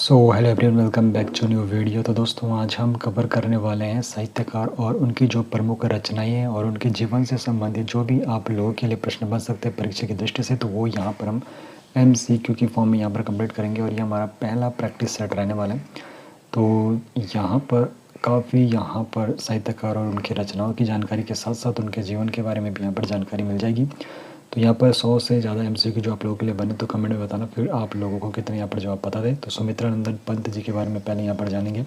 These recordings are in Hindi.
Hello everyone, welcome back to new video. तो दोस्तों, आज हम कवर करने वाले हैं साहित्यकार और उनकी जो प्रमुख रचनाएं हैं और उनके जीवन से संबंधित जो भी आप लोगों के लिए प्रश्न बन सकते हैं परीक्षा की दृष्टि से, तो वो यहाँ पर हम MCQ की फॉर्म में यहाँ पर कंप्लीट करेंगे और ये हमारा पहला प्रैक्टिस सेट रहने वाला है। तो यहाँ पर साहित्यकार और उनकी रचनाओं की जानकारी के साथ साथ उनके जीवन के बारे में भी यहाँ पर जानकारी मिल जाएगी। तो यहाँ पर 100 से ज़्यादा MCQ जो आप लोगों के लिए बने, तो कमेंट में बताना फिर आप लोगों को कितने यहाँ पर जवाब पता थे। तो सुमित्रानंदन पंत जी के बारे में पहले यहाँ पर जानेंगे।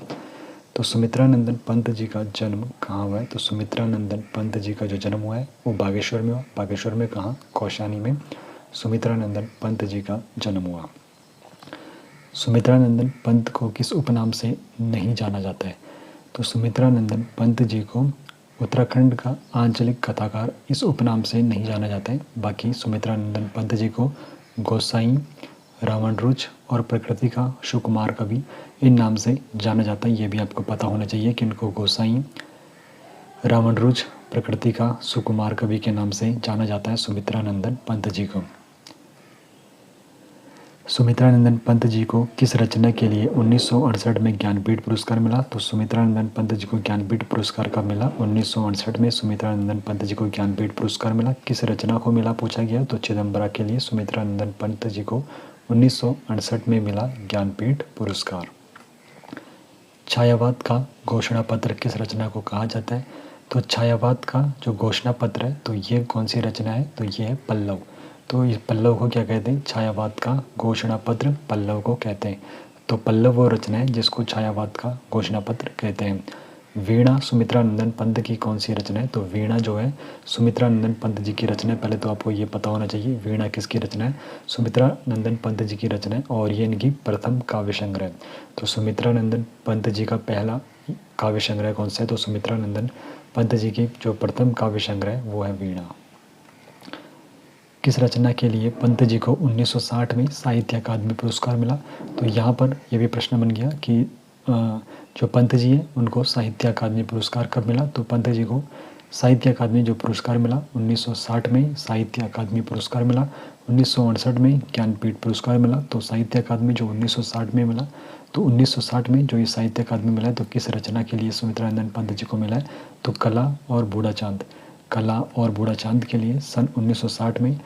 तो सुमित्रानंदन पंत जी का जन्म कहाँ हुआ है? तो सुमित्रानंदन पंत जी का जो जन्म हुआ है वो बागेश्वर में हुआ। बागेश्वर में कहाँ? कौशानी में सुमित्रानंदन पंत जी का जन्म हुआ। सुमित्रानंदन पंत को किस उपनाम से नहीं जाना जाता है? तो सुमित्रानंदन पंत जी को उत्तराखंड का आंचलिक कथाकार इस उपनाम से नहीं जाना जाता है। बाकी सुमित्रानंदन पंत जी को गोसाई, रावणरुच और प्रकृति का सुकुमार कवि इन नाम से जाना जाता है। ये भी आपको पता होना चाहिए कि इनको गोसाई, रावणरुच, प्रकृति का सुकुमार कवि के नाम से जाना जाता है सुमित्रानंदन पंत जी को। सुमित्रानंदन पंत जी को किस रचना के लिए 1968 में ज्ञानपीठ पुरस्कार मिला? तो सुमित्रानंदन पंत जी को ज्ञानपीठ पुरस्कार कब मिला? 1968 में सुमित्रानंदन पंत जी को ज्ञानपीठ पुरस्कार मिला। किस रचना को मिला पूछा गया? तो चिदम्बरा के लिए सुमित्रानंदन पंत जी को 1968 में मिला ज्ञानपीठ पुरस्कार। छायावाद का घोषणा पत्र किस रचना को कहा जाता है? तो छायावाद का जो घोषणा पत्र है, तो ये कौन सी रचना है? तो ये है पल्लव। तो इस पल्लव को क्या कहते हैं? छायावाद का घोषणा पत्र पल्लव को कहते हैं। तो पल्लव वो रचना है जिसको छायावाद का घोषणा पत्र कहते हैं। वीणा सुमित्रानंदन पंत की कौन सी रचना है? तो वीणा जो है सुमित्रानंदन पंत जी की रचना है। पहले तो आपको ये पता होना चाहिए वीणा किसकी रचना है। सुमित्रानंदन पंत जी की रचना है और ये इनकी प्रथम काव्य संग्रह है। तो सुमित्रानंदन पंत जी का पहला काव्य संग्रह कौन सा है? तो सुमित्रानंदन पंत जी की जो प्रथम काव्य संग्रह है वो है वीणा। किस रचना के लिए पंत जी को 1960 में साहित्य अकादमी पुरस्कार मिला? तो यहाँ पर यह भी प्रश्न बन गया कि जो पंत जी है उनको साहित्य अकादमी पुरस्कार कब मिला? तो पंत जी को साहित्य अकादमी जो पुरस्कार मिला 1960 में साहित्य अकादमी पुरस्कार मिला। 1968 में ज्ञानपीठ पुरस्कार मिला। तो साहित्य अकादमी जो 1960 में मिला, तो 1960 में जो ये साहित्य अकादमी मिला है तो किस रचना के लिए सुमित्रानंदन पंत जी को मिला है? तो कला और बूढ़ा चांद। कला और बूढ़ा चांद के लिए सन 1960 में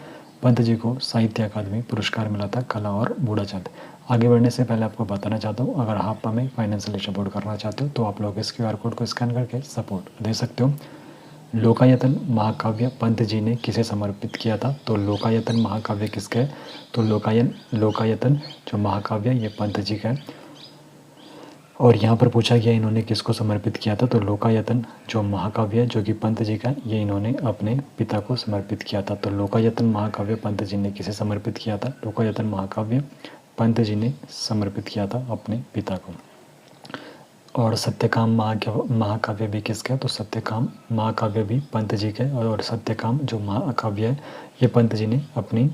पंत जी को साहित्य अकादमी पुरस्कार मिला था, कला और बूढ़ा चांद। आगे बढ़ने से पहले आपको बताना चाहता हूँ, अगर आप हमें फाइनेंशियली सपोर्ट करना चाहते हो तो आप लोग इस QR कोड को स्कैन करके सपोर्ट दे सकते हो। लोकायतन महाकाव्य पंत जी ने किसे समर्पित किया था? तो लोकायतन महाकाव्य किसका है? तो लोकायतन जो महाकाव्य ये पंत जी का है। और यहाँ पर पूछा गया इन्होंने किसको समर्पित किया था? तो लोकायतन जो महाकाव्य जो कि पंत जी का, ये इन्होंने अपने पिता को समर्पित किया था। तो लोकायतन महाकाव्य पंत जी ने किसे समर्पित किया था? लोकायतन महाकाव्य पंत जी ने समर्पित किया था अपने पिता को। और सत्यकाम महाकाव्य भी किसका है? तो सत्यकाम महाकाव्य भी पंत जी का है। और सत्यकाम जो महाकाव्य है ये पंत जी ने अपनी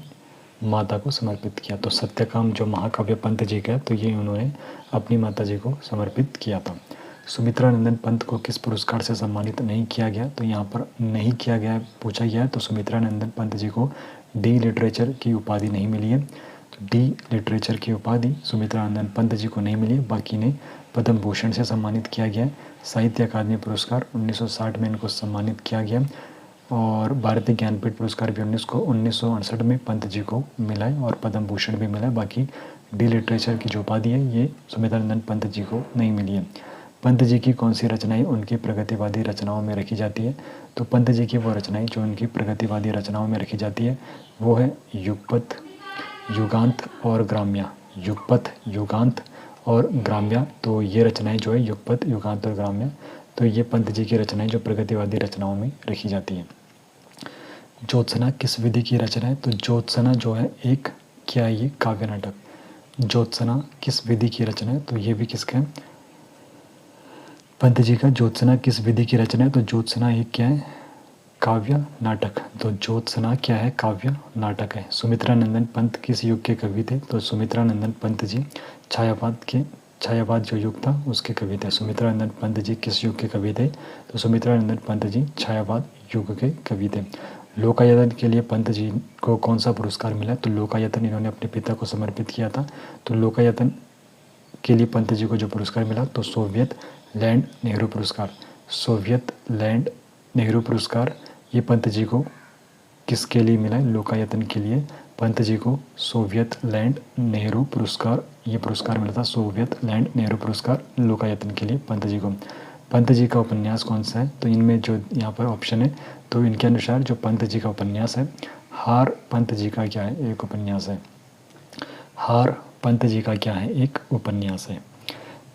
माता को समर्पित किया। तो सत्यकाम जो महाकाव्य पंत जी का है तो ये उन्होंने अपनी माता जी को समर्पित किया था। सुमित्रानंदन पंत को किस पुरस्कार से सम्मानित नहीं किया गया? तो यहाँ पर नहीं किया गया पूछा गया है। तो सुमित्रानंदन पंत जी को डी लिटरेचर की उपाधि नहीं मिली है। तो डी लिटरेचर की उपाधि सुमित्रानंदन पंत जी को नहीं मिली, बाकी ने पद्म भूषण से सम्मानित किया गया है। साहित्य अकादमी पुरस्कार 1960 में इनको सम्मानित किया गया और भारतीय ज्ञानपीठ पुरस्कार भी 1968 में पंत जी को मिला है और पद्म भूषण भी मिला है। बाकी डी लिटरेचर की जो उपाधि है ये सुमित्रानंदन पंत जी को नहीं मिली है। पंत जी की कौन सी रचनाएं उनकी प्रगतिवादी रचनाओं में रखी जाती है? तो पंत जी की वो रचनाएं जो उनकी प्रगतिवादी रचनाओं में रखी जाती है वो है युगपथ, युगांत और ग्राम्या। युगपथ, युगांत और ग्राम्या, तो ये रचनाएं जो है युगपथ, युगांत और ग्राम्या, तो ये पंत जी की रचनाएं जो प्रगतिवादी रचनाओं में रखी जाती हैं। ज्योत्सना किस विधि की रचना है? तो ज्योत्सना जो है एक क्या है? ये काव्य नाटक। ज्योत्सना किस विधि की रचना है? तो ये भी किसका है? पंत जी का। ज्योत्सना किस विधि की रचना है? तो ज्योत्सना एक क्या है? काव्य नाटक। तो ज्योत्सना क्या है? काव्य नाटक है। सुमित्रानंदन पंत किस युग के कवि थे? तो सुमित्रानंदन पंत जी छायावाद जो युग था उसके कवि थे। सुमित्रानंदन पंत जी किस युग के कवि थे? तो सुमित्रानंदन पंत जी छायावाद युग के कवि थे। लोकायतन के लिए पंत जी को कौन सा पुरस्कार मिला? तो लोकायतन इन्होंने अपने पिता को समर्पित किया था। तो लोकायतन किसके लिए पंत जी को जो पुरस्कार मिला, तो सोवियत लैंड नेहरू पुरस्कार। सोवियत लैंड नेहरू पुरस्कार ये पंत जी को किसके लिए मिला है, लोकायतन के लिए पंत जी को सोवियत लैंड नेहरू पुरस्कार, ये पुरस्कार मिला था सोवियत लैंड नेहरू पुरस्कार लोकायतन के लिए पंत जी को। पंत जी का उपन्यास कौन सा है, तो इनमें जो यहाँ पर ऑप्शन है, तो इनके अनुसार जो पंत जी का उपन्यास है, हार पंत जी का क्या है, एक उपन्यास है। हार पंत जी का क्या है, एक उपन्यास है।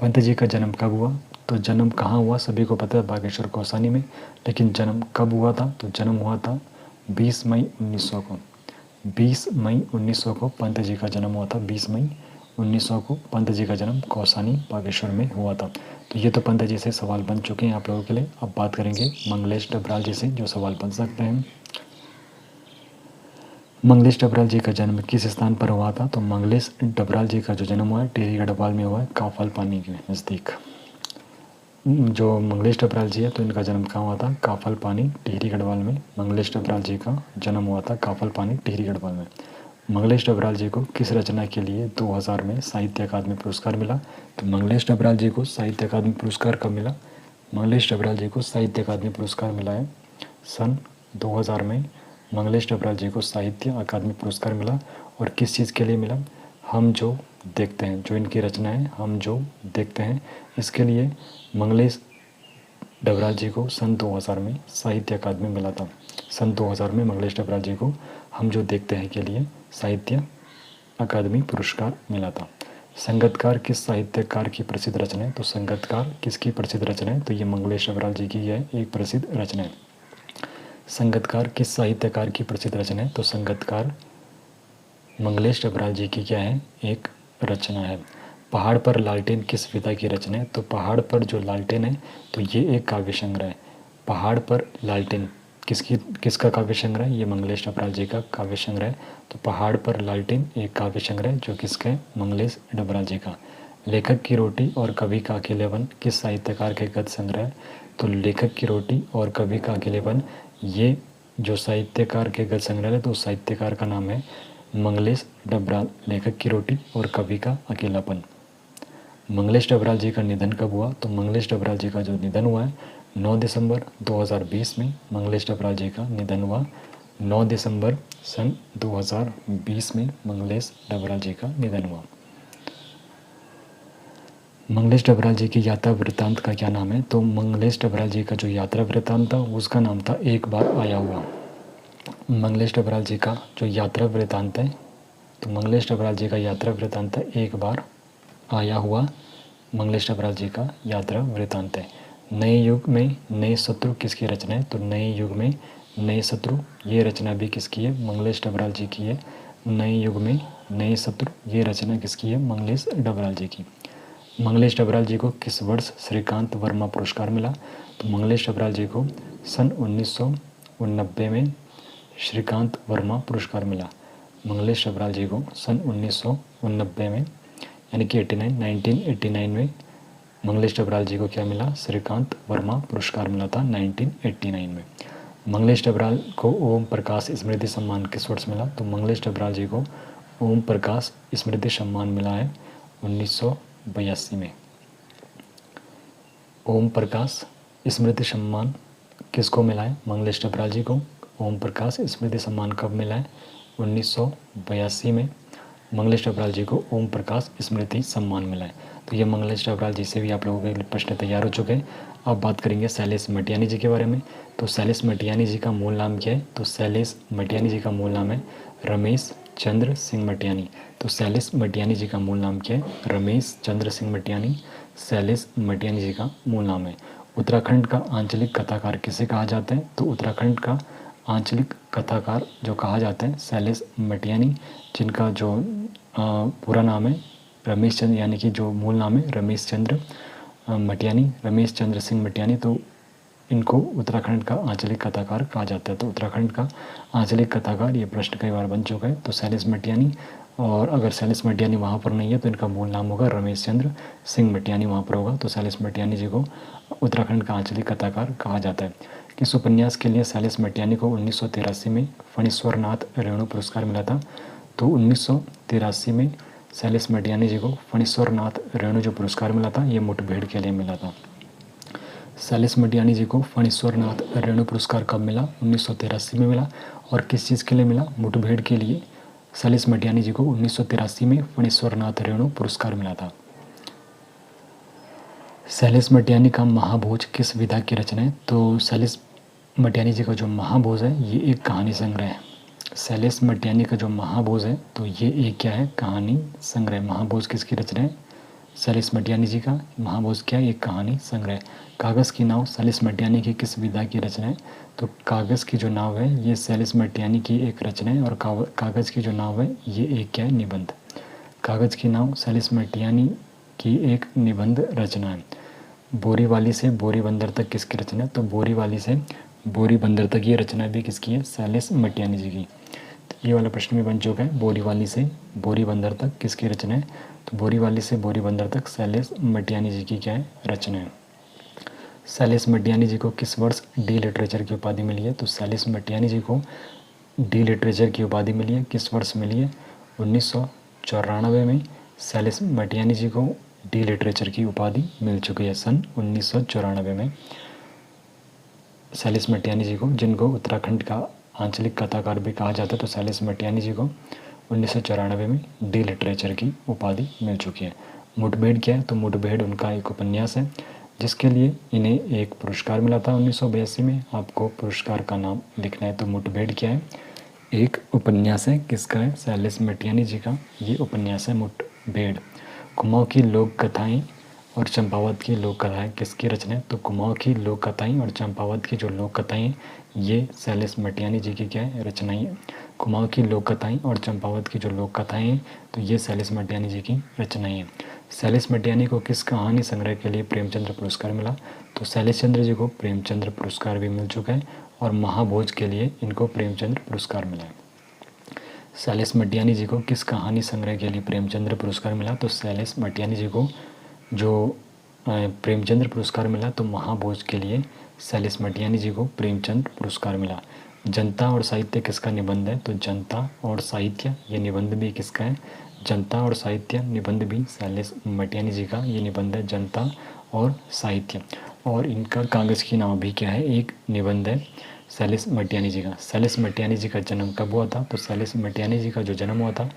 पंत जी का जन्म कब हुआ, तो जन्म कहाँ हुआ, सभी को पता है बागेश्वर कौसानी में, लेकिन जन्म कब हुआ था, तो जन्म हुआ था 20 मई 1900 को। 20 मई 1900 को पंत जी का जन्म हुआ था। 20 मई 1900 को पंत जी का जन्म कौसानी बागेश्वर में हुआ था। तो ये तो पंत जी से सवाल बन चुके हैं आप लोगों के लिए। अब बात करेंगे मंगलेश डबराल जी से जो सवाल बन सकते हैं। मंगलेश डबराल जी का जन्म किस स्थान पर हुआ था, तो मंगलेश डबराल जी का जो जन्म हुआ है टिहरी गढ़वाल में हुआ है, काफल पानी के नज़दीक। जो मंगलेश डबराल जी है तो इनका जन्म कहाँ हुआ था, काफल पानी टिहरी गढ़वाल में। मंगलेश डबराल जी का जन्म हुआ था काफल पानी टिहरी गढ़वाल में। मंगलेश डबराल जी को किस रचना के लिए 2000 में साहित्य अकादमी पुरस्कार मिला, तो मंगलेश डबराल जी को साहित्य अकादमी पुरस्कार कब मिला, मंगलेश डबराल जी को साहित्य अकादमी पुरस्कार मिला है सन 2000 में। मंगलेश डबराल जी को साहित्य अकादमी पुरस्कार मिला और किस चीज़ के लिए मिला, हम जो देखते हैं, जो इनकी रचना है हम जो देखते हैं, इसके लिए मंगलेश डबराल जी को सन 2000 में साहित्य अकादमी मिला था। सन 2000 में मंगलेश डबराल जी को हम जो देखते हैं के लिए साहित्य अकादमी पुरस्कार मिला था। संगतकार किस साहित्यकार की प्रसिद्ध रचना है, तो संगतकार किसकी प्रसिद्ध रचना है, तो ये मंगलेश डबराल जी की है एक प्रसिद्ध रचना है। संगतकार किस साहित्यकार की प्रसिद्ध रचना है, तो संगतकार मंगलेश डबराल जी की क्या है, एक रचना है। पहाड़ पर लालटेन किस विधा की रचना है, तो पहाड़ पर जो लालटेन है तो ये एक काव्य संग्रह है। पहाड़ पर लालटेन किसका काव्य संग्रह है, ये मंगलेश डबराल जी का काव्य संग्रह है। तो पहाड़ पर लालटेन एक काव्य संग्रह है जो किसका है, मंगलेश डबराल जी का। लेखक की रोटी और कवि का अकेलेपन किस साहित्यकार के गद्य संग्रह है, तो लेखक की रोटी और कवि का अकेलेपन ये जो साहित्यकार के गद्य संग्रह है तो उस साहित्यकार का नाम है मंगलेश डबराल। लेखक की रोटी और कवि का अकेलापन। मंगलेश डबराल जी का निधन कब हुआ, तो मंगलेश डबराल जी का जो निधन हुआ है 9 दिसंबर 2020 में मंगलेश डबराल जी का निधन हुआ। 9 दिसंबर सन 2020 में मंगलेश डबराल जी का निधन हुआ। मंगलेश डबराल जी की यात्रा वृत्तांत का क्या नाम है, तो मंगलेश डबराल जी का जो यात्रा वृत्तांत था उसका नाम था एक बार आया हुआ। मंगलेश डबराल जी का जो यात्रा वृत्तांत है, तो मंगलेश डबराल जी का यात्रा वृत्तांत है एक बार आया हुआ। मंगलेश डबराल जी का यात्रा वृत्तांत है। नए युग में नए शत्रु किसकी रचना है, तो नए युग में नए शत्रु ये रचना भी किसकी है, मंगलेश डबराल जी की है। नए युग में नए शत्रु ये रचना किसकी है, मंगलेश डबराल जी की। मंगलेश डबराल जी को किस वर्ष श्रीकांत वर्मा पुरस्कार मिला, तो मंगलेश डबराल जी को सन 1989 में श्रीकांत वर्मा पुरस्कार मिला। मंगलेश डबराल जी को सन 1989 में यानी कि 1989 में मंगलेश डबराल जी को क्या मिला, श्रीकांत वर्मा पुरस्कार मिला था 1989 में। मंगलेश डबराल को ओम प्रकाश स्मृति सम्मान किस वर्ष मिला, तो मंगलेश डबराल जी को ओम प्रकाश स्मृति सम्मान मिला है 1982 में। ओम प्रकाश स्मृति सम्मान किसको मिला है, मंगलेश डबराल जी को ओम प्रकाश स्मृति सम्मान कब मिला है, 1982 में मंगलेश डबराल जी को ओम प्रकाश स्मृति सम्मान मिला है। तो ये मंगलेश डबराल जी से भी आप लोगों के लिए प्रश्न तैयार हो चुके हैं। अब बात करेंगे शैलेश मटियानी जी के बारे में। तो शैलेश मटियानी जी का मूल नाम क्या है, तो शैलेश मटियानी जी का मूल नाम है रमेश चंद्र सिंह मटियानी। तो शैलेश मटियानी जी का मूल नाम क्या है, रमेश चंद्र सिंह मटियानी शैलेश मटियानी जी का मूल नाम है। उत्तराखंड का आंचलिक कथाकार किसे कहा जाता है, तो उत्तराखंड का आंचलिक कथाकार जो कहा जाता है शैलेश मटियानी, जिनका जो पूरा नाम है रमेश चंद्र यानी कि जो मूल नाम है रमेश चंद्र मटियानी, रमेश चंद्र सिंह मटियानी। तो इनको उत्तराखंड का आंचलिक कथाकार कहा जाता है। तो उत्तराखंड का आंचलिक कथाकार ये प्रश्न कई बार बन चुका है, तो शैलेश मटियानी। और अगर शैलेश मटियानी वहाँ पर नहीं है तो इनका मूल नाम होगा रमेश चंद्र सिंह मटियानी वहाँ पर होगा। तो शैलेश मटियानी जी को उत्तराखंड का आंचलिक कथाकार कहा जाता है। किस उपन्यास के लिए शैलेश मटियानी को 1983 में फणीश्वर नाथ रेणु पुरस्कार मिला था, तो 1983 में शैलेश मटियानी जी को फणीश्वर नाथ रेणु जो पुरस्कार मिला था ये मुठभेड़ के लिए मिला था। शैलेश मटियानी जी को फणीश्वर नाथ रेणु पुरस्कार कब मिला? 1983 में मिला। और किस चीज़ के लिए मिला? मुठभेड़ के लिए शैलेश मटियानी जी को 1983 में फणीश्वर नाथ रेणु पुरस्कार मिला था। शैलेश मटियानी का महाभोज किस विधा की रचना है? तो शैलेश मटियानी जी का जो महाभोज है ये एक कहानी संग्रह है। शैलेश मटियानी का जो महाभोज है तो ये एक क्या है? कहानी संग्रह। महाभोज किसकी रचना है? शैलेश मटियानी जी का। महाभोज क्या है? एक कहानी संग्रह। कागज़ की नाव शैलेश मटियानी की किस विधा की रचना है? तो कागज़ की जो नाव है ये शैलेश मटियानी की एक रचना है। और कागज़ की जो नाव है ये एक क्या है? निबंध। कागज़ की नाव शैलेश मटियानी की एक निबंध रचना है। बोरीवाली से बोरी बंदर तक किसकी रचना है? तो बोरीवाली से बोरी बंदर तक ये रचना भी किसकी है? शैलेश मटियानी जी की। तो ये वाला प्रश्न भी बन चुका है। बोरीवाली से बोरी बंदर तक किसकी रचना है? तो बोरीवाली से बोरी बंदर तक शैलेश मटियानी जी की क्या है? रचना है। शैलेश मटियानी जी को किस वर्ष डी लिटरेचर की उपाधि मिली है? तो शैलेश मटियानी जी को डी लिटरेचर की उपाधि मिली है। किस वर्ष मिली है? 1994 में शैलेश मटियानी जी को डी लिटरेचर की उपाधि मिल चुकी है। सन 1994 में शैलेश मटियानी जी को, जिनको उत्तराखंड का आंचलिक कथाकार भी कहा जाता है, तो शैलेश मटियानी जी को 1994 में डी लिटरेचर की उपाधि मिल चुकी है। मुठभेड़ क्या है? तो मुठभेड़ उनका एक उपन्यास है जिसके लिए इन्हें एक पुरस्कार मिला था 1982 में। आपको पुरस्कार का नाम लिखना है। तो मुठभेड़ क्या है? एक उपन्यास है। किसका है? शैलेश मटियानी जी का ये उपन्यास है मुठभेड़। कुमाऊँ की लोक कथाएँ और चंपावत की लोक कथाएँ किसकी रचना है? तो कुमाऊँ की लोक कथाएँ और चंपावत की जो लोक कथाएँ ये शैलेश मटियानी जी की क्या है? रचनाएँ हैं। कुमाऊँ की लोक कथाएँ और चंपावत की जो लोक कथाएँ हैं तो ये शैलेश मटियानी जी की रचनाएँ हैं। शैलेश मटियानी को किस कहानी संग्रह के लिए प्रेमचंद्र पुरस्कार मिला? तो शैलेश चंद्र जी को प्रेमचंद्र पुरस्कार भी मिल चुका है और महाभोज के लिए इनको प्रेमचंद्र पुरस्कार मिला है। शैलेश मटियानी जी को किस कहानी संग्रह के लिए प्रेमचंद्र पुरस्कार मिला? तो शैलेश मटियानी जी को जो प्रेमचंद्र पुरस्कार मिला तो महाभोज के लिए शैलेश मटियानी जी को प्रेमचंद्र पुरस्कार मिला। जनता और साहित्य किसका निबंध है? तो जनता और साहित्य ये निबंध भी किसका है? जनता और साहित्य निबंध भी शैलेश मटियानी जी का ये निबंध है, जनता और साहित्य। और इनका कागज़ की नाव भी क्या है? एक निबंध है शैलेश मटियानी जी का। शैलेश मटियानी जी का जन्म कब हुआ था? तो शैलेश मटियानी जी का जो जन्म हुआ था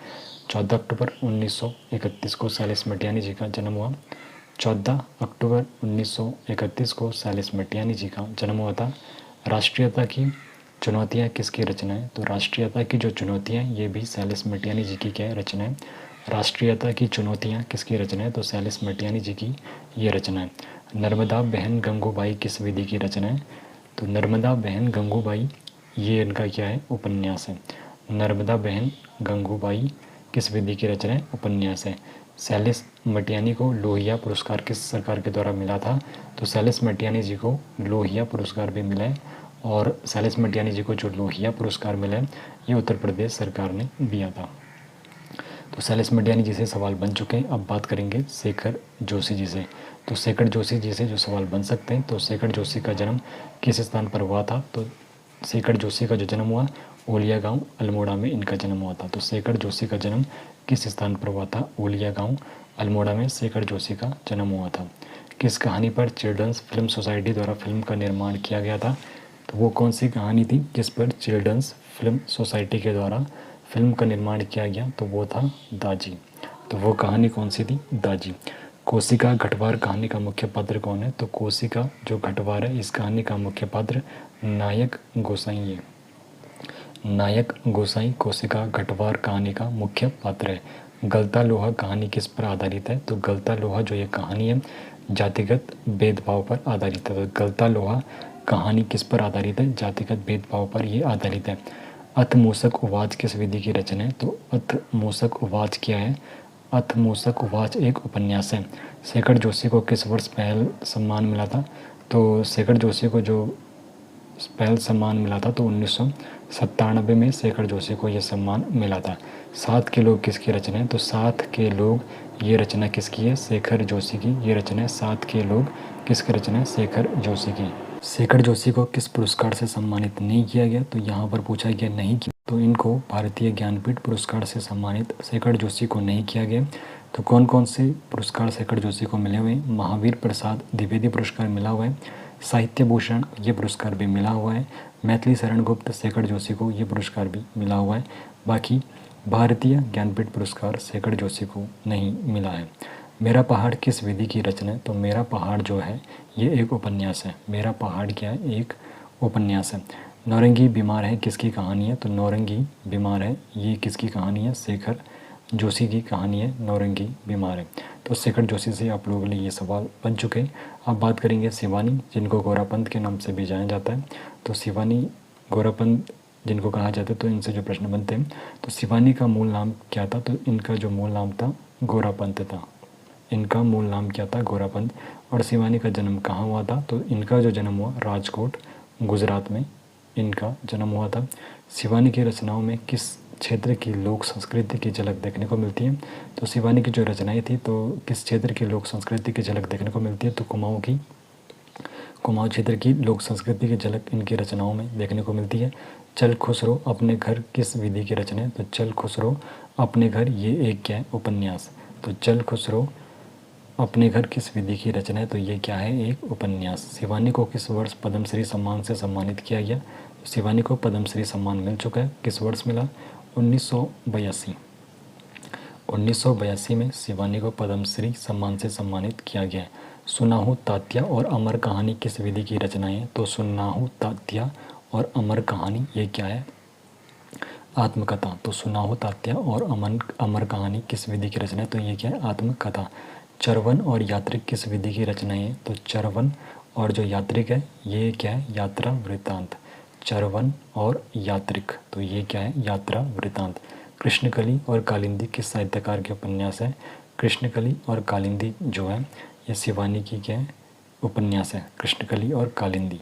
14 अक्टूबर 1931 को शैलेश मटियानी जी का जन्म हुआ। 14 अक्टूबर 1931 को शैलेश मटियानी जी का जन्म हुआ था। राष्ट्रीयता की चुनौतियाँ किसकी रचना है? तो राष्ट्रीयता की जो चुनौतियाँ ये भी शैलेश मटियानी जी की क्या है? रचना है। राष्ट्रीयता की चुनौतियाँ किसकी रचना है? तो शैलेश मटियानी जी की ये रचना है। नर्मदा बहन गंगूबाई किस विधि की रचना है? तो नर्मदा बहन गंगूबाई ये इनका क्या है? उपन्यास है। नर्मदा बहन गंगूबाई किस विधि की रचना है? उपन्यास है। शैलेश मटियानी को लोहिया पुरस्कार किस सरकार के द्वारा मिला था? तो शैलेश मटियानी जी को लोहिया पुरस्कार भी मिला है। और शैलेश मटियानी जी को जो लोहिया पुरस्कार मिला है ये उत्तर प्रदेश सरकार ने दिया था। तो शैलेश मटियानी जी से सवाल बन चुके हैं। अब बात करेंगे शेखर जोशी जी से। तो शेखर जोशी जी से जो सवाल बन सकते हैं, तो शेखर जोशी का जन्म किस स्थान पर हुआ था? तो शेखर जोशी का जो जन्म हुआ ओलिया गांव अल्मोड़ा में इनका जन्म हुआ था। तो शेखर जोशी का जन्म किस स्थान पर हुआ था? ओलिया गांव अल्मोड़ा में शेखर जोशी का जन्म हुआ था। किस कहानी पर चिल्ड्रंस फिल्म सोसाइटी द्वारा फिल्म का निर्माण किया गया था? तो वो कौन सी कहानी थी जिस पर चिल्ड्रंस फिल्म सोसाइटी के द्वारा फिल्म का निर्माण किया गया? तो वो था दाजी। तो वो कहानी कौन सी थी? दाजी। कोशिका घटवार कहानी का मुख्य पात्र कौन है? तो कोशिका जो घटवार है इस कहानी का मुख्य पात्र नायक गोसाई है। नायक गोसाई कोशिका घटवार कहानी का मुख्य पात्र है। गलता लोहा कहानी किस पर आधारित है? तो गलता लोहा जो ये कहानी है जातिगत भेदभाव पर आधारित है। तो गलता लोहा कहानी किस पर आधारित है? जातिगत भेदभाव पर ये आधारित है। अथ मूसक उवाच किस विधि की रचना है? तो अथ मूसक उवाच क्या है? अथ मूसक उवाच एक उपन्यास है। शेखर जोशी को किस वर्ष पहल सम्मान मिला था? तो शेखर जोशी को जो पहल सम्मान मिला था तो 1997 में शेखर जोशी को यह सम्मान मिला था। सात के लोग किसकी रचना है? तो सात के लोग ये रचना किसकी है? शेखर जोशी की ये रचना है। सात के लोग किसकी रचना है? शेखर जोशी की। शेखर जोशी को किस पुरस्कार से सम्मानित नहीं किया गया? तो यहाँ पर पूछा गया नहीं कि तो इनको भारतीय ज्ञानपीठ पुरस्कार से सम्मानित शेखर जोशी को नहीं किया गया। तो कौन कौन से पुरस्कार शेखर जोशी को मिले हुए हैं? महावीर प्रसाद द्विवेदी पुरस्कार मिला हुआ है, साहित्य भूषण ये पुरस्कार भी मिला हुआ है, मैथिली शरण गुप्त शेखर जोशी को ये पुरस्कार भी मिला हुआ है। बाकी भारतीय ज्ञानपीठ पुरस्कार शेखर जोशी को नहीं मिला है। मेरा पहाड़ किस विधि की रचना है? तो मेरा पहाड़ जो है ये एक उपन्यास है। मेरा पहाड़ क्या है? एक उपन्यास है। नौरंगी बीमार है किसकी कहानी है? तो नौरंगी बीमार है ये किसकी कहानी है? शेखर जोशी की कहानी है, नौरंगी बीमार है। तो शेखर जोशी से आप लोगों के लिए ये सवाल बन चुके हैं। अब बात करेंगे शिवानी, जिनको गोरापंत के नाम से भी जाना जाता है। तो शिवानी गोरापंत जिनको कहा जाता है, तो इनसे जो प्रश्न बनते हैं, तो शिवानी का मूल नाम क्या था? तो इनका जो मूल नाम था गोरापंत था। इनका मूल नाम क्या था? गोरापंत। और शिवानी का जन्म कहाँ हुआ था? तो इनका जो जन्म हुआ राजकोट गुजरात में इनका जन्म हुआ था। शिवानी की रचनाओं में किस क्षेत्र की लोक संस्कृति की झलक देखने को मिलती है? तो शिवानी की जो रचनाएं थी तो किस क्षेत्र की लोक संस्कृति की झलक देखने को मिलती है? तो कुमाऊँ क्षेत्र की लोक संस्कृति की झलक इनकी रचनाओं में देखने को मिलती है। चल खुश रहो अपने घर किस विधि की रचना है? तो चल खुश रहो अपने घर ये एक क्या है? उपन्यास। तो चल खुश रहो अपने घर किस विधि की रचना है? तो ये क्या है? एक उपन्यास। शिवानी को किस वर्ष पद्मश्री सम्मान से सम्मानित किया गया? शिवानी को पद्मश्री सम्मान मिल चुका है। किस वर्ष मिला? 1982। 1982 में शिवानी को पद्मश्री सम्मान से सम्मानित किया गया है। सुनाहू तात्या और अमर कहानी किस विधि की रचनाएं हैं? तो सुनाहू तात्या और अमर कहानी ये क्या है? आत्मकथा। तो सुनाहू तात्या और अमर कहानी किस विधि की रचना है? तो ये क्या है? आत्मकथा। चरवन और यात्रिक किस विधि की रचनाएं हैं? तो चरवन और जो यात्रिक है ये क्या है? यात्रा वृत्तांत। चरवन और यात्रिक तो ये क्या है? यात्रा वृत्तांत। कृष्णकली और कालिंदी किस साहित्यकार के उपन्यास है? कृष्णकली और कालिंदी जो है ये शिवानी की क्या है? उपन्यास है, कृष्णकली और कालिंदी।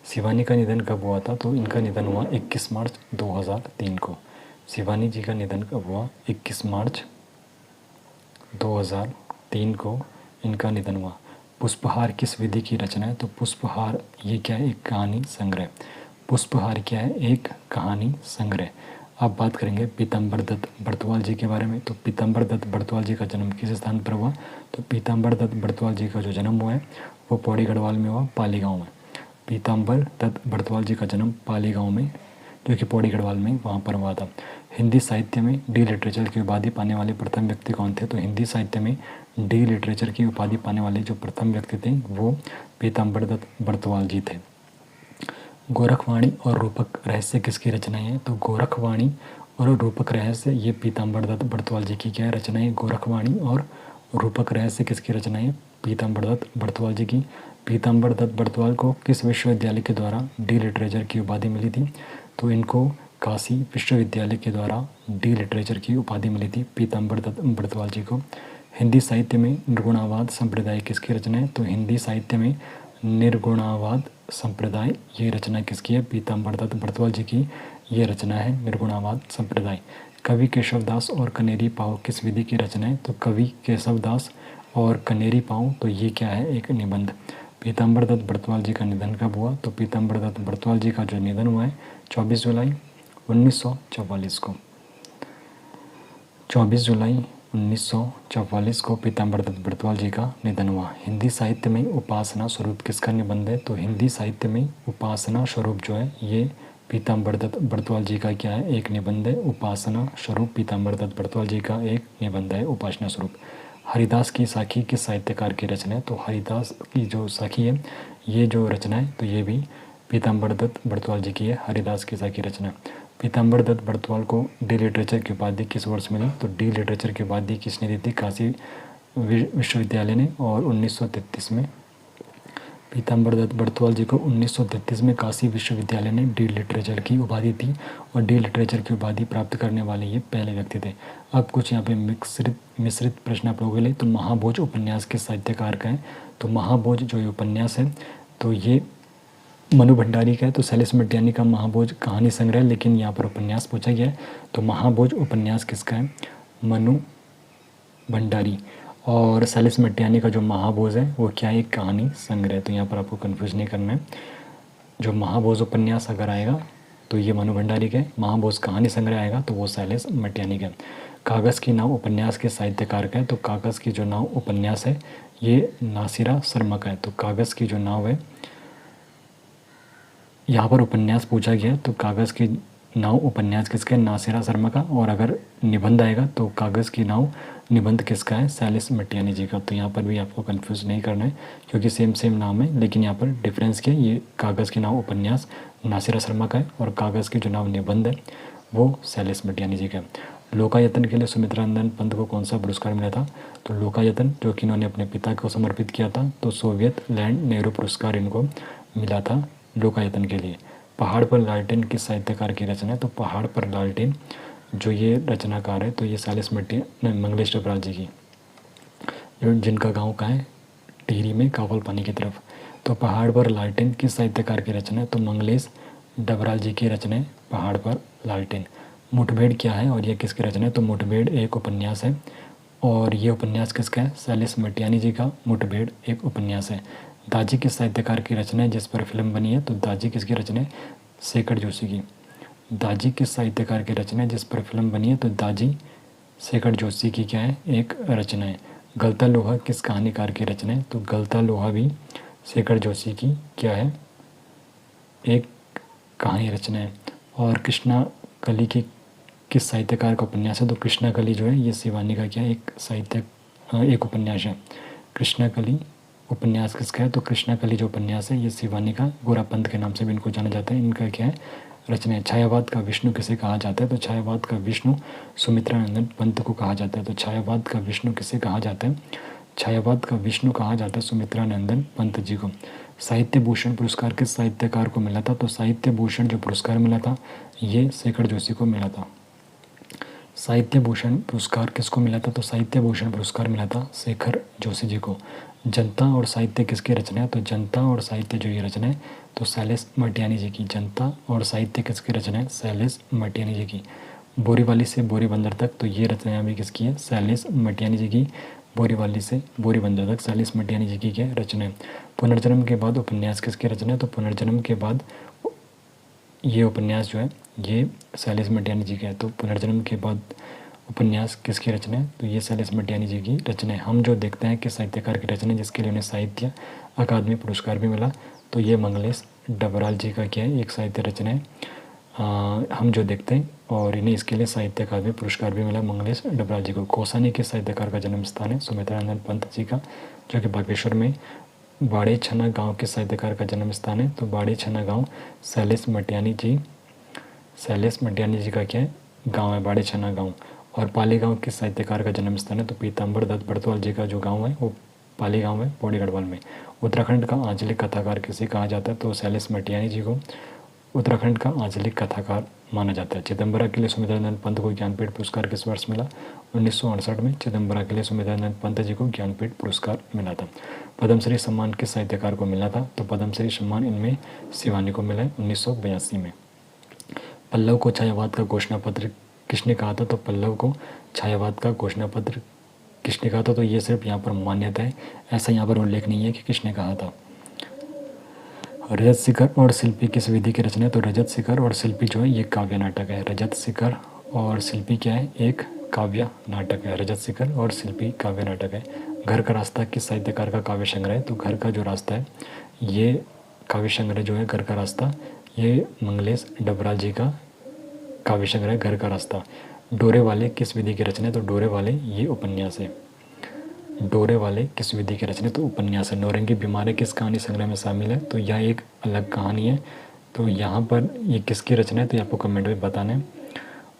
शिवानी का निधन कब हुआ था? तो इनका निधन हुआ 21 मार्च 2003 को। शिवानी जी का निधन कब हुआ? 21 मार्च 2003 को इनका निधन हुआ। पुष्पहार किस विधि की रचना है? तो पुष्पहार ये क्या है? एक कहानी संग्रह। पुष्पहार क्या है? एक कहानी संग्रह। अब बात करेंगे पीताम्बर दत्त बड़तवाल जी के बारे में। तो पीताम्बर दत्त बड़तवाल जी का जन्म किस स्थान पर हुआ? तो पीताम्बर दत्त बड़तवाल जी का जो जन्म हुआ है वो पौड़ी गढ़वाल में हुआ, पाली गाँव में। पीताम्बर दत्त बड़तवाल जी का जन्म पाली गाँव में जो कि पौड़ी गढ़वाल में वहाँ पर हुआ था। हिंदी साहित्य में डी लिटरेचर की उपाधि पाने वाले प्रथम व्यक्ति कौन थे? तो हिंदी साहित्य में डी लिटरेचर की उपाधि पाने वाले जो प्रथम व्यक्ति थे वो पीताम्बर दत्त बड़तवाल जी थे। गोरखवाणी और रूपक रहस्य किसकी रचनाएं हैं? तो गोरखवाणी और रूपक रहस्य ये पीताम्बर दत्त बड़तवाल जी की क्या रचनाएं? गोरखवाणी और रूपक रहस्य किसकी रचनाएं? पीताम्बर दत्त बड़तवाल जी की। पीताम्बर दत्त बड़तवाल को किस विश्वविद्यालय के द्वारा डी लिटरेचर की उपाधि मिली थी? तो इनको काशी विश्वविद्यालय के द्वारा डी लिटरेचर की उपाधि मिली थी पीताम्बर दत्त बड़तवाल जी को। हिंदी साहित्य में निर्गुणावाद संप्रदाय किसकी रचना है? तो हिंदी साहित्य में निर्गुणावाद संप्रदाय ये रचना किसकी है? पीताम्बर दत्त बड़तवाल जी की ये रचना है निर्गुणावाद संप्रदाय। कवि केशवदास और कनेरी पाव किस विधि की रचना है? तो कवि केशवदास और कनेरी पाव तो ये क्या है? एक निबंध। पीताम्बर दत्त बड़तवाल जी का निधन कब हुआ? तो पीताम्बर दत्त बड़तवाल जी का जो निधन हुआ है 24 जुलाई 1944 को। 24 जुलाई 1944 को पीताम्बर दत्त बड़तवाल जी का निधन हुआ। हिंदी साहित्य में उपासना स्वरूप किसका निबंध है? तो हिंदी साहित्य में उपासना स्वरूप जो है ये पीताम्बर दत्त बड़तवाल जी का क्या है? एक निबंध है। उपासना स्वरूप पीताम्बर दत्त बड़तवाल जी का एक निबंध है, उपासना स्वरूप। हरिदास की साखी किस साहित्यकार की रचना है? तो हरिदास की जो साखी है ये जो रचना है तो ये भी पीताम्बर दत्त बड़तवाल जी की है, हरिदास की साखी रचना। पीताम्बर दत्त बड़तवाल को डी लिटरेचर की उपाधि किस वर्ष मिली? तो डी लिटरेचर की उपाधि किसने दी थी? काशी विश्वविद्यालय ने। और 1933 में पीताम्बर दत्त बड़तवाल जी को 1933 में काशी विश्वविद्यालय ने डी लिटरेचर की उपाधि दी और डी लिटरेचर की उपाधि प्राप्त करने वाले ये पहले व्यक्ति थे। अब कुछ यहाँ पे मिश्रित प्रश्न आप लोगों के लिए। तो महाभोज उपन्यास के साहित्यकार का है? तो महाभोज जो ये उपन्यास है तो ये मनु भंडारी का है। तो शैलेश मटियानी का महाभोज कहानी संग्रह, लेकिन यहाँ पर उपन्यास पूछा गया है। तो महाभोज उपन्यास किसका है? मनु भंडारी। और शैलेश मटियानी का जो महाभोज है वो क्या है? एक कहानी संग्रह। तो यहाँ पर आपको कन्फ्यूज नहीं करना है। जो महाभोज उपन्यास अगर आएगा तो ये मनु भंडारी के। महाबोस कहानी संग्रह आएगा तो वो शैलेश मटियानी का। कागज़ की नाव उपन्यास के साहित्यकार का है, तो कागज़ की जो नाव उपन्यास है ये नासिरा शर्मा का है। तो कागज़ की जो नाव है, यहाँ पर उपन्यास पूछा गया तो कागज़ की नाव उपन्यास किसका है, नासिरा शर्मा का। और अगर निबंध आएगा तो कागज़ की नाव निबंध किसका है, शैलेश मटियानी जी का। तो यहाँ पर भी आपको कंफ्यूज नहीं करना है क्योंकि सेम सेम नाम है, लेकिन यहाँ पर डिफरेंस क्या है, ये कागज़ की नाव उपन्यास नासिरा शर्मा का है और कागज़ की जो नाव निबंध है वो शैलेश मटियानी जी का है। लोकायतन के लिए सुमित्रानंदन पंत को कौन सा पुरस्कार मिला था, तो लोकायतन जो कि इन्होंने अपने पिता को समर्पित किया था, तो सोवियत लैंड नेहरू पुरस्कार इनको मिला था लोकायतन के लिए। पहाड़ पर लालटेन किस साहित्यकार की रचना है, तो पहाड़ पर लालटेन जो ये रचनाकार है तो ये शैलेश मंगलेश डबराल जी की, जिनका गांव का है टिहरी में कावल पानी की तरफ। तो पहाड़ पर लालटेन किस साहित्यकार की रचना है, तो मंगलेश डबराल जी की रचना है पहाड़ पर लालटेन। मुठभेड़ क्या है और ये किसकी रचना है, तो मुठभेड़ एक उपन्यास है और ये उपन्यास किसका है, शैलेश मटियानी जी का मुठभेड़ एक उपन्यास है। दाजी किस साहित्यकार की रचना है जिस पर फिल्म बनी है, तो दाजी किसकी रचना है, शेखर जोशी की। दाजी किस साहित्यकार की रचना है जिस पर फिल्म बनी है, तो दाजी शेखर जोशी की क्या है, एक रचना है। गलता लोहा किस कहानीकार की रचना है, तो गलता लोहा भी शेखर जोशी की क्या है, एक कहानी रचना है। और कृष्णा कली की किस साहित्यकार का उपन्यास है, तो कृष्णा कली जो है ये शिवानी का क्या है, एक उपन्यास है। कृष्णा कली उपन्यास किसका है, तो कृष्णा कली जो उपन्यास है ये शिवानी का, गोरापंत के नाम से भी इनको जाना जाता है। इनका क्या है, रचना है। छायावाद का विष्णु किसे कहा जाता है, तो छायावाद का विष्णु सुमित्रानंदन पंत को कहा जाता है। तो छायावाद का विष्णु किसे कहा जाता है, छायावाद का विष्णु कहा जाता है सुमित्रानंदन पंत जी को। साहित्य भूषण पुरस्कार किस साहित्यकार को मिला था, तो साहित्य भूषण जो पुरस्कार मिला था ये शेखर जोशी को मिला था। साहित्य भूषण पुरस्कार किसको मिला था, तो साहित्य भूषण पुरस्कार मिला था शेखर जोशी जी को। जनता और साहित्य किसकी रचना है, तो जनता और साहित्य जो ये रचना है तो शैलेश मटियानी जी की। जनता और साहित्य किसकी रचना है, शैलेश मटियानी जी की। बोरीवाली से बोरीबंदर तक, तो ये रचना भी किसकी है, शैलेश मटियानी जी की। बोरीवाली से बोरीबंदर तक शैलेश मटियानी जी की क्या रचना है। पुनर्जन्म के बाद उपन्यास किसकी रचना है, तो पुनर्जन्म के बाद ये उपन्यास जो है ये शैलेश मटियानी जी का है। तो पुनर्जन्म के बाद उपन्यास किसकी रचना है, तो ये शैलेश मटियानी जी की रचना है। हम जो देखते हैं कि साहित्यकार की रचना है जिसके लिए उन्हें साहित्य अकादमी पुरस्कार भी मिला, तो ये मंगलेश डबराल जी का क्या है, एक साहित्य रचना है हम जो देखते हैं, और इन्हें इसके लिए साहित्य अकादमी पुरस्कार भी मिला मंगलेश डबराल जी को। कौसानी के साहित्यकार का जन्म स्थान है सुमित्रानंदन पंत जी का, जो कि बागेश्वर में। बाड़े छना गाँव के साहित्यकार का जन्म स्थान है, तो बाड़े छना गाँव शैलेश मटियानी जी का क्या है, गाँव है बाड़े छना गाँव। और पाली गाँव किस साहित्यकार का जन्म स्थान है, तो पीताम्बर दत्त बड़तवाल जी का जो गाँव है वो पाली गाँव है पौड़ी गढ़वाल में। उत्तराखंड का आंचलिक कथाकार किसे कहा जाता है, तो शैलेश मटियानी जी को उत्तराखंड का आंचलिक कथाकार माना जाता है। चिदम्बरा के लिए सुमित्रानंद पंत को ज्ञानपीठ पुरस्कार किस वर्ष मिला, 1968 में चिदम्बरा के लिए सुमित्रानंद पंत जी को ज्ञानपीठ पुरस्कार मिला था। पद्मश्री सम्मान किस साहित्यकार को मिला था, तो पद्मश्री सम्मान इनमें शिवानी को मिला है 1982 में। पल्लव को छायावाद का घोषणा पत्र किसने कहा था, तो पल्लव को छायावाद का घोषणा पत्र किसने कहा था, तो ये सिर्फ यहाँ पर मान्यता है, ऐसा यहाँ पर उल्लेख नहीं है कि किसने कहा था। रजत शिखर और शिल्पी किस विधि की रचना है, तो रजत शिखर और शिल्पी जो है ये काव्य नाटक है। रजत शिखर और शिल्पी क्या है, एक काव्य नाटक है। रजत शिखर और शिल्पी काव्य नाटक है। घर का रास्ता किस साहित्यकार का काव्य संग्रह है, तो घर का जो रास्ता है ये काव्य संग्रह जो है घर का रास्ता, ये मंगलेश डबराल जी का काव्य संग्रह घर का रास्ता। डोरे वाले किस विधि की रचना है, तो डोरे वाले ये उपन्यास है। डोरे वाले किस विधि की रचना, तो उपन्यास है। नौरंगी बीमारी किस कहानी संग्रह में शामिल है, तो यह एक अलग कहानी है। तो यहाँ पर ये किसकी रचना है, तो आपको कमेंट में बताना है।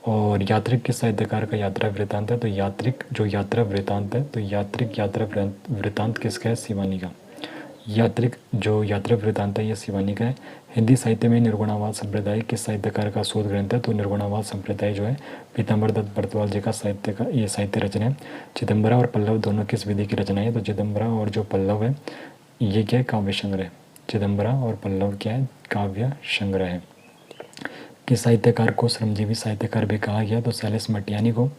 और यात्रिक किस साहित्यकार का यात्रा वृत्तांत है, तो यात्रिक जो यात्रा वृत्तांत है, तो यात्रिक यात्रा वृत्तांत किसका है, शिवानी का। यात्रिक जो यात्रा वृत्तांत है ये शिवानी का है। हिंदी साहित्य में निर्गुणावाद संप्रदाय किस साहित्यकार का शोध ग्रंथ है, तो निर्गुणावाद संप्रदाय जो है पीताम्बर दत्त बड़तवाल जी का ये साहित्य रचना है। चिदम्बरा और पल्लव दोनों किस विधि की रचना है, तो चिदम्बरा और जो पल्लव है ये क्या है, काव्य संग्रह। चिदम्बरा और पल्लव क्या है, काव्य संग्रह है। किस साहित्यकार को श्रमजीवी साहित्यकार भी कहा गया, तो शैलेश मटियानी को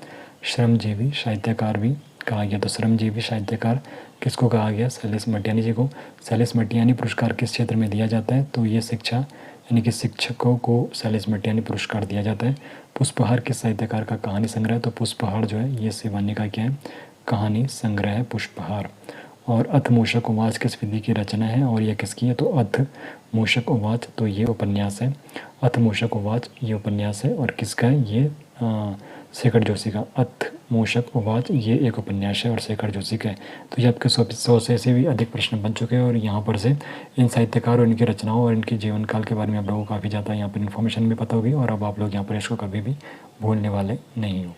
श्रमजीवी साहित्यकार भी कहा गया। तो श्रमजीवी साहित्यकार किसको कहा गया, शैलेश मटियानी जी को। शैलेश मटियानी पुरस्कार किस क्षेत्र में दिया जाता है, तो ये शिक्षा यानी कि शिक्षकों को शैलेश मटियानी पुरस्कार दिया जाता है। पुष्पहार किस साहित्यकार का कहानी संग्रह है? तो पुष्पहार जो है ये शिवानी का क्या है? कहानी संग्रह है पुष्पहार। और अथ मूषक उवाच किस विधि की रचना है और यह किसकी है? तो अथ मूषक उवाच तो ये उपन्यास है। अथ मूषक उवाच ये उपन्यास है और किसका है? ये शेखर जोशी का। अथ मूषक उवाच ये एक उपन्यास है और शेखर जोशी का है। तो ये आपके 100 से भी अधिक प्रश्न बन चुके हैं और यहाँ पर से इन साहित्यकार और इनकी रचनाओं और इनके जीवन काल के बारे में आप लोगों को काफ़ी ज़्यादा यहाँ पर इन्फॉर्मेशन भी पता होगी और अब आप लोग यहाँ पर इसको कभी भी भूलने वाले नहीं हो।